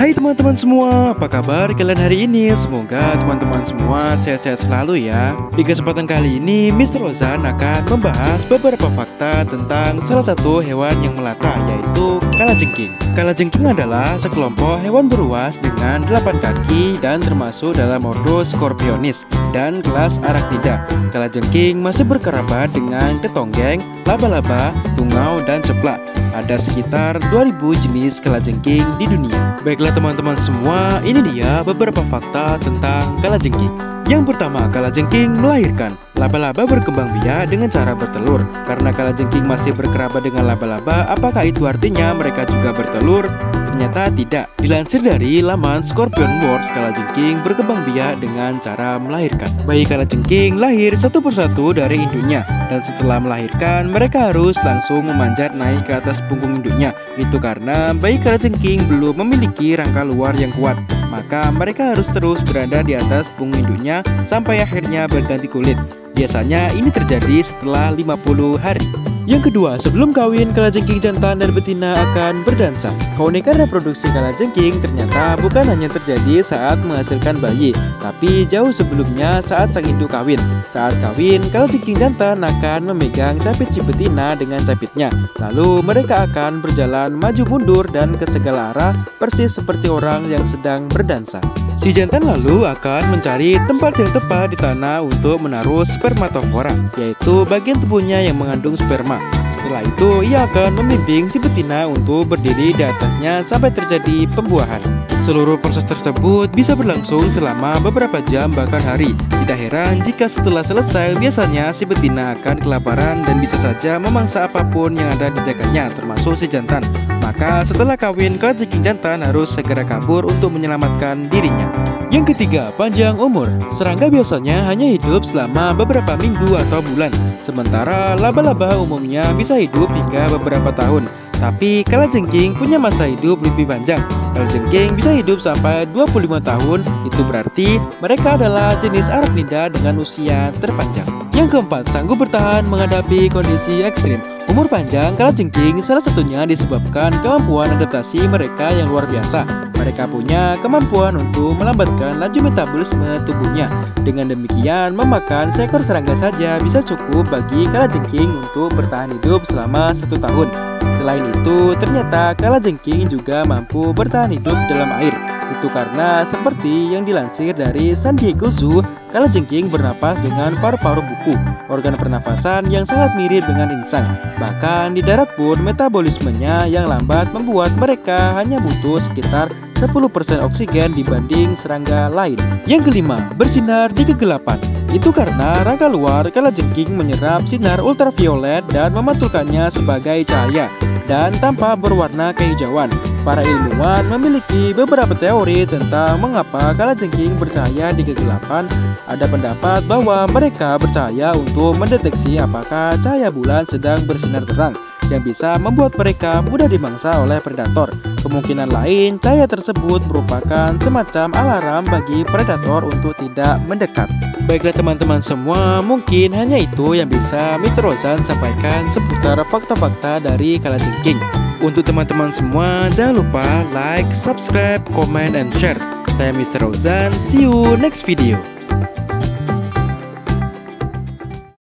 Hai teman-teman semua, apa kabar kalian hari ini? Semoga teman-teman semua sehat-sehat selalu ya. Di kesempatan kali ini, Mr. Ozan akan membahas beberapa fakta tentang salah satu hewan yang melata, yaitu kalajengking. Kalajengking adalah sekelompok hewan buruas dengan 8 kaki dan termasuk dalam ordo Scorpionis dan kelas Arachnida. Kalajengking masih berkerabat dengan ketonggeng, laba-laba, tungau, dan ceplak. Ada sekitar 2000 jenis kalajengking di dunia. Baiklah teman-teman semua, ini dia beberapa fakta tentang kalajengking. Yang pertama, kalajengking melahirkan. Laba-laba berkembang biak dengan cara bertelur. Karena kalajengking masih berkerabat dengan laba-laba, apakah itu artinya mereka juga bertelur? Ternyata tidak. Dilansir dari laman Scorpion World, kalajengking berkembang biak dengan cara melahirkan. Bayi kalajengking lahir satu persatu dari induknya, dan setelah melahirkan mereka harus langsung memanjat naik ke atas punggung induknya. Itu karena bayi kalajengking belum memiliki rangka luar yang kuat, maka mereka harus terus berada di atas punggung induknya sampai akhirnya berganti kulit. Biasanya ini terjadi setelah 50 hari. Yang kedua, sebelum kawin, kalajengking jantan dan betina akan berdansa. Keunikan reproduksi kalajengking ternyata bukan hanya terjadi saat menghasilkan bayi, tapi jauh sebelumnya saat sang induk kawin. Saat kawin, kalajengking jantan akan memegang capit si betina dengan capitnya. Lalu mereka akan berjalan maju mundur dan ke segala arah persis seperti orang yang sedang berdansa. Si jantan lalu akan mencari tempat yang tepat di tanah untuk menaruh spermatofora, yaitu bagian tubuhnya yang mengandung sperma. Setelah itu, ia akan membimbing si betina untuk berdiri di atasnya sampai terjadi pembuahan. Seluruh proses tersebut bisa berlangsung selama beberapa jam bahkan hari. Tidak heran jika setelah selesai, biasanya si betina akan kelaparan dan bisa saja memangsa apapun yang ada di dekatnya, termasuk si jantan. Maka setelah kawin, kalajengking jantan harus segera kabur untuk menyelamatkan dirinya. Yang ketiga, panjang umur. Serangga biasanya hanya hidup selama beberapa minggu atau bulan, sementara laba-laba umumnya bisa hidup hingga beberapa tahun. Tapi kalajengking punya masa hidup lebih panjang. Kalajengking bisa hidup sampai 25 tahun. Itu berarti mereka adalah jenis Arachnida dengan usia terpanjang. Yang keempat, sanggup bertahan menghadapi kondisi ekstrim. Umur panjang kalajengking salah satunya disebabkan kemampuan adaptasi mereka yang luar biasa. Mereka punya kemampuan untuk melambatkan laju metabolisme tubuhnya. Dengan demikian, memakan seekor serangga saja bisa cukup bagi kalajengking untuk bertahan hidup selama 1 tahun. Selain itu, ternyata kalajengking juga mampu bertahan hidup dalam air. Itu karena seperti yang dilansir dari San Diego Zoo, kalajengking bernapas dengan paru-paru buku, organ pernafasan yang sangat mirip dengan insang. Bahkan di darat pun metabolismenya yang lambat membuat mereka hanya butuh sekitar 10% oksigen dibanding serangga lain. Yang kelima, bersinar di kegelapan. Itu karena rangka luar kalajengking menyerap sinar ultraviolet dan memantulkannya sebagai cahaya dan tanpa berwarna kehijauan. Para ilmuwan memiliki beberapa teori tentang mengapa kalajengking bercahaya di kegelapan. Ada pendapat bahwa mereka bercahaya untuk mendeteksi apakah cahaya bulan sedang bersinar terang, yang bisa membuat mereka mudah dimangsa oleh predator. Kemungkinan lain, cahaya tersebut merupakan semacam alarm bagi predator untuk tidak mendekat. Baiklah teman-teman semua, mungkin hanya itu yang bisa Mr. Ozan sampaikan seputar fakta-fakta dari kalajengking. Untuk teman-teman semua, jangan lupa like, subscribe, comment, and share. Saya Mr. Ozan, see you next video.